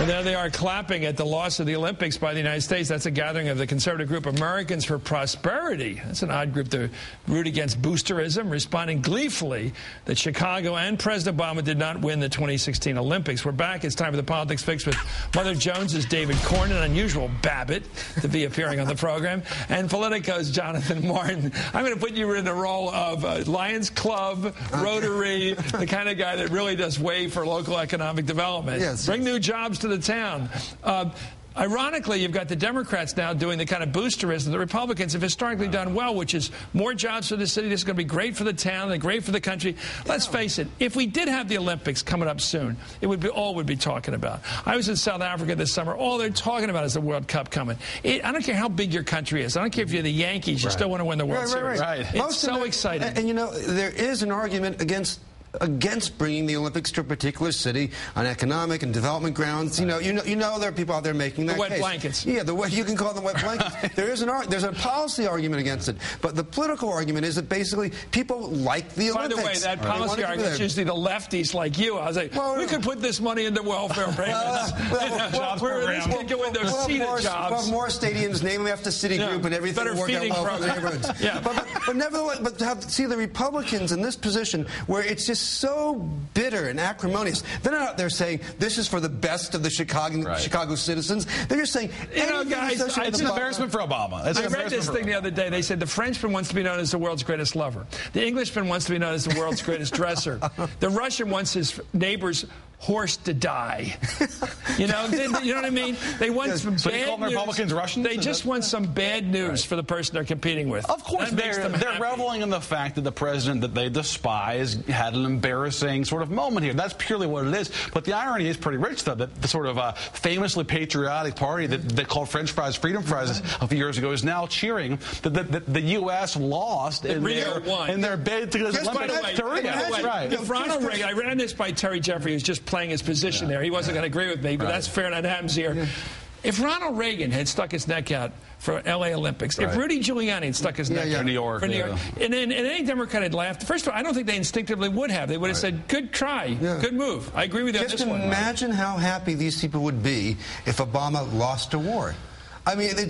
And there they are clapping at the loss of the Olympics by the United States. That's a gathering of the conservative group Americans for Prosperity. That's an odd group to root against boosterism, responding gleefully that Chicago and President Obama did not win the 2016 Olympics. We're back. It's time for the Politics Fix with Mother Jones's David Corn, an unusual Babbitt to be appearing on the program, and Politico's Jonathan Martin. I'm going to put you in the role of Lions Club, Rotary, the kind of guy that really does way for local economic development. Yes. Bring new jobs to the town. Ironically, you've got the Democrats now doing the kind of boosterism the Republicans have historically done well, which is more jobs for the city. This is going to be great for the town and great for the country. Let's face it, if we did have the Olympics coming up soon, it would be all we'd be talking about. I was in South Africa this summer. All they're talking about is the World Cup coming. I don't care how big your country is. I don't care if you're the Yankees. You still want to win the World Series. It's so exciting. And, you know, there is an argument against bringing the Olympics to a particular city on economic and development grounds. You know there are people out there making that the wet case. blankets. Yeah, you can call them wet blankets. There's a policy argument against it, but the political argument is that basically people like the Olympics. By the way, that policy argument is usually the lefties like you. I was like, we could put this money into welfare payments. We'll have more stadiums, name them after Citigroup, and everything will work out well for the neighborhoods. But nevertheless, see the Republicans in this position where it's just so bitter and acrimonious. They're not out there saying this is for the best of the Chicago citizens. They're just saying, guys, it's an embarrassment for Obama. I read this thing the other day. They said the Frenchman wants to be known as the world's greatest lover. The Englishman wants to be known as the world's greatest dresser. The Russian wants his neighbor's horse to die. You know what I mean? They want some so bad you call them Republicans Russians? They just want some bad news for the person they're competing with. Of course, they're reveling in the fact that the president that they despise had an embarrassing sort of moment here. That's purely what it is. But the irony is pretty rich, though, that the sort of famously patriotic party that called French fries freedom fries a few years ago is now cheering that the U.S. lost in their bid to the Olympics to Rio. If Ronald Reagan, I ran this by Terry Jeffrey, who's just playing his position there. He wasn't going to agree with me, but that's fair enough. That happens here. If Ronald Reagan had stuck his neck out for L.A. Olympics, if Rudy Giuliani had stuck his neck out for New York, and any Democrat had laughed, first of all, I don't think they instinctively would have. They would have said, good try, good move. I agree with you on this one. Just imagine how happy these people would be if Obama lost a war. I mean, that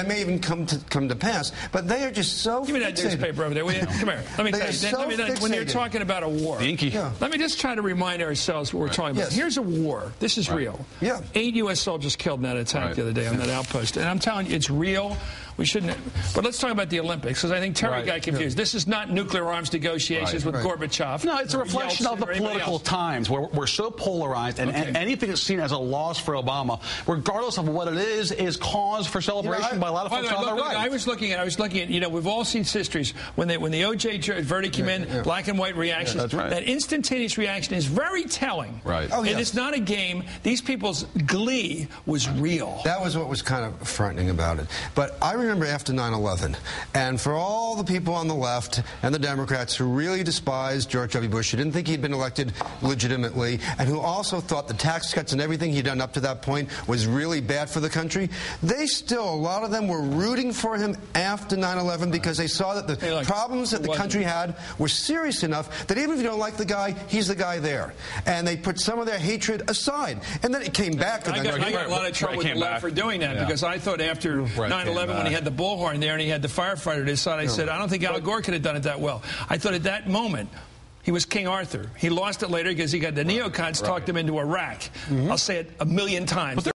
may even come to pass, but they are just so. Give me that newspaper over there, will you? Come here. Let me tell you. When you're talking about a war, let me just try to remind ourselves what we're talking about. Here's a war. This is real. 8 U.S. soldiers killed in that attack the other day on that outpost, and I'm telling you, it's real. We shouldn't. But let's talk about the Olympics, because I think Terry got confused. This is not nuclear arms negotiations with Gorbachev. No, it's a reflection of the political times where we're so polarized, and anything that's seen as a loss for Obama, regardless of what it is cause for celebration by a lot of folks on the right. I was looking at, we've all seen histories when the O.J. verdict came in, black and white reactions. That's right. That instantaneous reaction is very telling. Right. Oh, yes. And it's not a game. These people's glee was real. That was what was kind of frightening about it. But I remember after 9/11, and for all the people on the left and the Democrats who really despised George W. Bush, who didn't think he'd been elected legitimately, and who also thought the tax cuts and everything he'd done up to that point was really bad for the country, a lot of them were rooting for him after 9/11 because they saw that the problems that the country had were serious enough that even if you don't like the guy, he's the guy there. And they put some of their hatred aside. And then it came back. I got a lot of trouble with the left for doing that because I thought after 9/11 when he had the bullhorn there and he had the firefighter at his side, I said, I don't think Al Gore could have done it that well. I thought at that moment, he was King Arthur. He lost it later because he got the neocons talked him into Iraq. I'll say it a million times.